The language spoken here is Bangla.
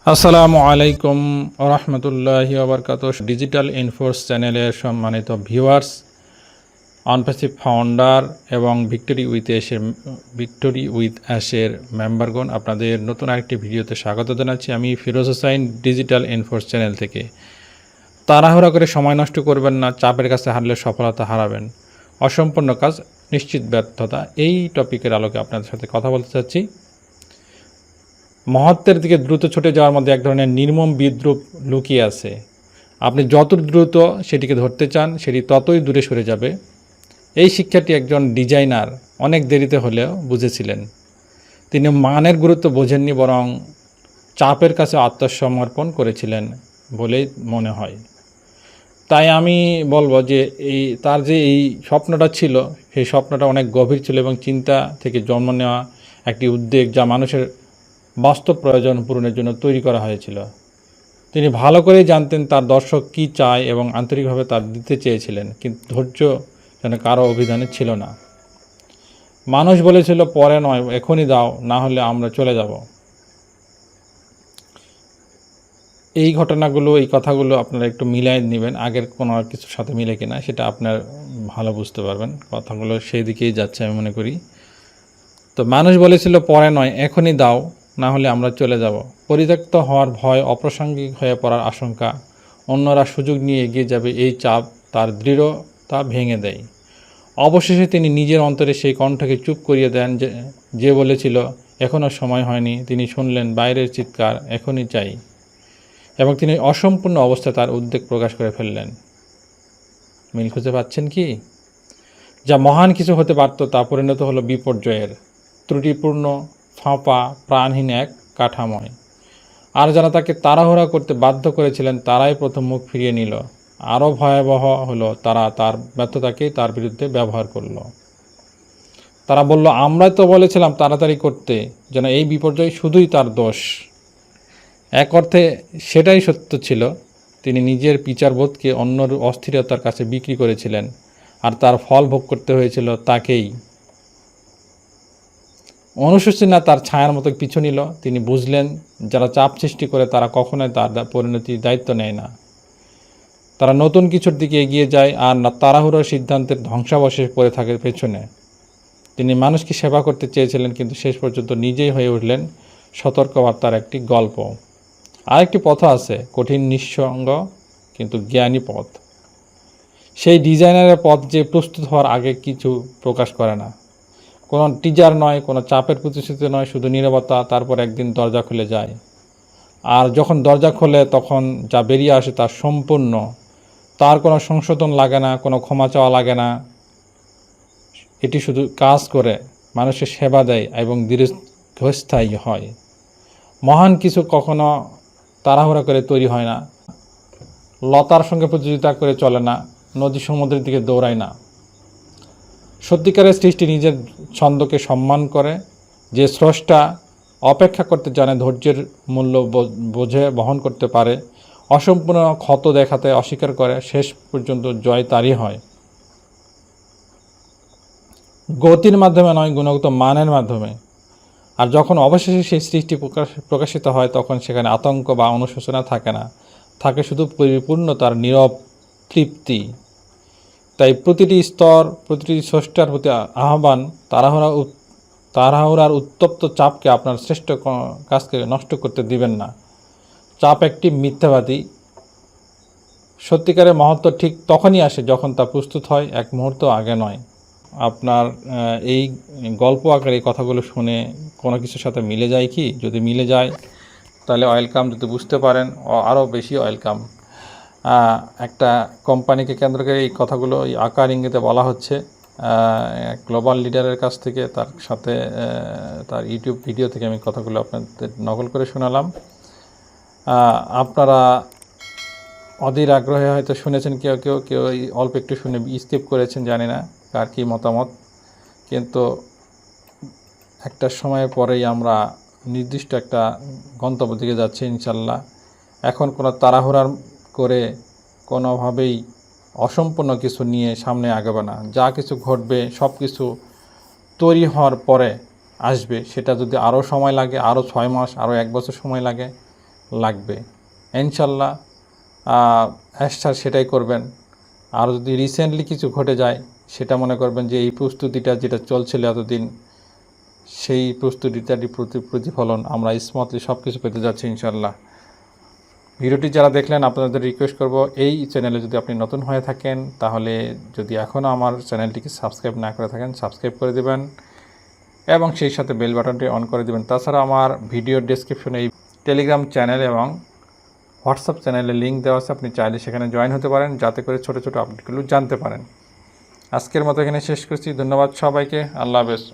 আসসালামু আলাইকুম রহমতুল্লাহি ওবরকাতুহ। ডিজিটাল ইনফোর্স চ্যানেলের সম্মানিত ভিউয়ার্স, অনপ্যাসিভ ফাউন্ডার এবং ভিক্টোরি উইথ অ্যাশের মেম্বারগণ, আপনাদের নতুন আরেকটি ভিডিওতে স্বাগত জানাচ্ছি। আমি Firoz Hossain, digital enforce channel থেকে। তাড়াহুড়া করে সময় নষ্ট করবেন না, চাপের কাছে হারলে সফলতা হারাবেন, অসম্পূর্ণ কাজ নিশ্চিত ব্যর্থতা। এই টপিকের আলোকে আপনাদের সাথে কথা বলতে চাচ্ছি। মহত্বের দিকে দ্রুত ছুটে যাওয়ার মধ্যে এক ধরনের নির্মম বিদ্রূপ লুকিয়ে আছে। আপনি যত দ্রুত সেটিকে ধরতে চান, সেটি ততই দূরে সরে যাবে। এই শিক্ষাটি একজন ডিজাইনার অনেক দেরিতে হলেও বুঝেছিলেন। তিনি মানের গুরুত্ব বোঝেননি, বরং চাপের কাছে আত্মসমর্পণ করেছিলেন বলেই মনে হয়। তাই আমি বলবো যে তার যে এই স্বপ্নটা ছিল, সেই স্বপ্নটা অনেক গভীর ছিল এবং চিন্তা থেকে জন্ম নেওয়া একটি উদ্যোগ, যা মানুষের বাস্তব প্রয়োজন পূরণের জন্য তৈরি করা হয়েছিল। তিনি ভালো করেই জানতেন তার দর্শক কী চায় এবং আন্তরিকভাবে তার দিতে চেয়েছিলেন, কিন্তু ধৈর্য যেন কারো অভিধানে ছিল না। মানুষ বলেছিল, পরে নয়, এখনই দাও, না হলে আমরা চলে যাব। এই ঘটনাগুলো, এই কথাগুলো আপনারা একটু মিলাই নেবেন, আগের কোনো কিছুর সাথে মিলে কিনা সেটা আপনার ভালো বুঝতে পারবেন। কথাগুলো সেই দিকেই যাচ্ছে আমি মনে করি। তো মানুষ বলেছিল, পরে নয়, এখনই দাও, না হলে আমরা চলে যাব। পরিত্যক্ত হওয়ার ভয়, অপ্রাসঙ্গিক হয়ে পড়ার আশঙ্কা, অন্যরা সুযোগ নিয়ে এগিয়ে যাবে, এই চাপ তার দৃঢ়তা ভেঙে দেয়। অবশেষে তিনি নিজের অন্তরে সেই কণ্ঠকে চুপ করিয়ে দেন, যে বলেছিল এখনও সময় হয়নি। তিনি শুনলেন বাইরের চিৎকার, এখনই চাই, এবং তিনি অসম্পূর্ণ অবস্থায় তার উদ্বেগ প্রকাশ করে ফেললেন। মিল খুঁজে পাচ্ছেন কি? যা মহান কিছু হতে পারত, তা পরিণত হলো বিপর্যয়ের, ত্রুটিপূর্ণ, ফাঁপা, প্রাণহীন এক কাঠামোয়। আর যারা তাকে তাড়াহুড়া করতে বাধ্য করেছিলেন, তারাই প্রথম মুখ ফিরিয়ে নিল। আরও ভয়াবহ হলো, তারা তার ব্যর্থতাকেই তার বিরুদ্ধে ব্যবহার করল। তারা বলল, আমরাই তো বলেছিলাম তাড়াতাড়ি করতে, যেন এই বিপর্যয় শুধুই তার দোষ। এক অর্থে সেটাই সত্য ছিল। তিনি নিজের বিচারবোধকে অন্যর অস্থিরতার কাছে বিক্রি করেছিলেন, আর তার ফল ভোগ করতে হয়েছিল তাকেই। অনুশোচনা তার ছায়ার মতো পিছু নিল। তিনি বুঝলেন, যারা চাপ সৃষ্টি করে তারা কখনোই তার পরিণতির দায়িত্ব নেয় না। তারা নতুন কিছুর দিকে এগিয়ে যায়, আর তাড়াহুড়োর সিদ্ধান্তের ধ্বংসাবশেষ পড়ে থাকে পেছনে। তিনি মানুষকে সেবা করতে চেয়েছিলেন, কিন্তু শেষ পর্যন্ত নিজেই হয়ে উঠলেন সতর্কবার্তার একটি গল্প। আরেকটি পথ আছে, কঠিন, নিঃসঙ্গ কিন্তু জ্ঞানী পথ। সেই ডিজাইনারের পথ যে প্রস্তুত হওয়ার আগে কিছু প্রকাশ করে না। কোনো টিজার নয়, কোনো চাপের প্রতিশ্রুতি নয়, শুধু নীরবতা। তারপর একদিন দরজা খুলে যায়, আর যখন দরজা খোলে তখন যা বেরিয়ে আসে তা সম্পূর্ণ। তার কোনো সংশোধন লাগে না, কোনো ক্ষমা চাওয়া লাগে না। এটি শুধু কাজ করে, মানুষের সেবা দেয় এবং দীর্ঘস্থায়ী হয়। মহান কিছু কখনো তাড়াহুড়া করে তৈরি হয় না, লতার সঙ্গে প্রতিযোগিতা করে চলে না, নদী সমুদ্রের দিকে দৌড়ায় না। সত্যিকারের সৃষ্টি নিজের ছন্দকে সম্মান করে। যে স্রষ্টা অপেক্ষা করতে জানে, ধৈর্যের মূল্য বোঝে, বহন করতে পারে, অসম্পূর্ণ ক্ষত দেখাতে অস্বীকার করে, শেষ পর্যন্ত জয় তারই হয়। গতির মাধ্যমে নয়, গুণগত মানের মাধ্যমে। আর যখন অবশেষে সেই সৃষ্টি প্রকাশিত হয়, তখন সেখানে আতঙ্ক বা অনুশোচনা থাকে না, থাকে শুধু পরিপূর্ণতার নীরব তৃপ্তি। তাই প্রতিটি স্তর, প্রতিটি স্রষ্টার প্রতি আহ্বান, তাড়াহুড়ার উত্তপ্ত চাপকে আপনার শ্রেষ্ঠ কাজকে নষ্ট করতে দিবেন না। চাপ একটি মিথ্যাবাদী। সত্যিকারের মহত্ব ঠিক তখনই আসে যখন তা প্রস্তুত হয়, এক মুহূর্ত আগে নয়। আপনার এই গল্প আকারে এই কথাগুলো শুনে কোনো কিছুর সাথে মিলে যায় কি? যদি মিলে যায় তাহলে ওয়েলকাম, যদি বুঝতে পারেন আরও বেশি ওয়েলকাম। একটা কোম্পানিকে কেন্দ্র করে এই কথাগুলো এই আকার ইঙ্গিতে বলা হচ্ছে, গ্লোবাল লিডারের কাছ থেকে। তার সাথে তার ইউটিউব ভিডিও থেকে আমি কথাগুলো আপনাদের নকল করে শোনালাম। আপনারা অধীর আগ্রহে হয়তো শুনেছেন, কেউ অল্প একটু শুনে স্কিপ করেছেন, জানি না কার কী মতামত। কিন্তু একটা সময়ের পরেই আমরা নির্দিষ্ট একটা গন্তব্য দিকে যাচ্ছি ইনশাল্লাহ। এখন কোনো তাড়াহুড়ার করে কোনোভাবেই অসম্পূর্ণ কিছু নিয়ে সামনে আগাবে না। যা কিছু ঘটবে সব কিছু তৈরি হওয়ার পরে আসবে। সেটা যদি আরও সময় লাগে, আরও 6 মাস, আরও 1 বছর সময় লাগে, লাগবে। ইনশাল্লাহ স্যার সেটাই করবেন। আর যদি রিসেন্টলি কিছু ঘটে যায় সেটা মনে করবেন যে এই প্রস্তুতিটা যেটা চলছিল এতদিন, সেই প্রস্তুতিটারই প্রতিফলন আমরা স্মুথলি সব কিছু পেতে যাচ্ছি ইনশাল্লাহ। ভিডিওটি যারা দেখলেন আপনাদের রিকোয়েস্ট করব, এই চ্যানেলে যদি আপনি নতুন হয়ে থাকেন তাহলে যদি এখনও আমার চ্যানেলটিকে সাবস্ক্রাইব না করে থাকেন সাবস্ক্রাইব করে দেবেন এবং সেই সাথে বেল বাটনটি অন করে দেবেন। তাছাড়া আমার ভিডিও ডেসক্রিপশনে এই টেলিগ্রাম চ্যানেল এবং হোয়াটসঅ্যাপ চ্যানেলে লিঙ্ক দেওয়া আছে, আপনি চাইলে সেখানে জয়েন হতে পারেন যাতে করে ছোটো ছোটো আপডেটগুলো জানতে পারেন। আজকের মতো এখানে শেষ করছি। ধন্যবাদ সবাইকে। আল্লাহ হাফেজ।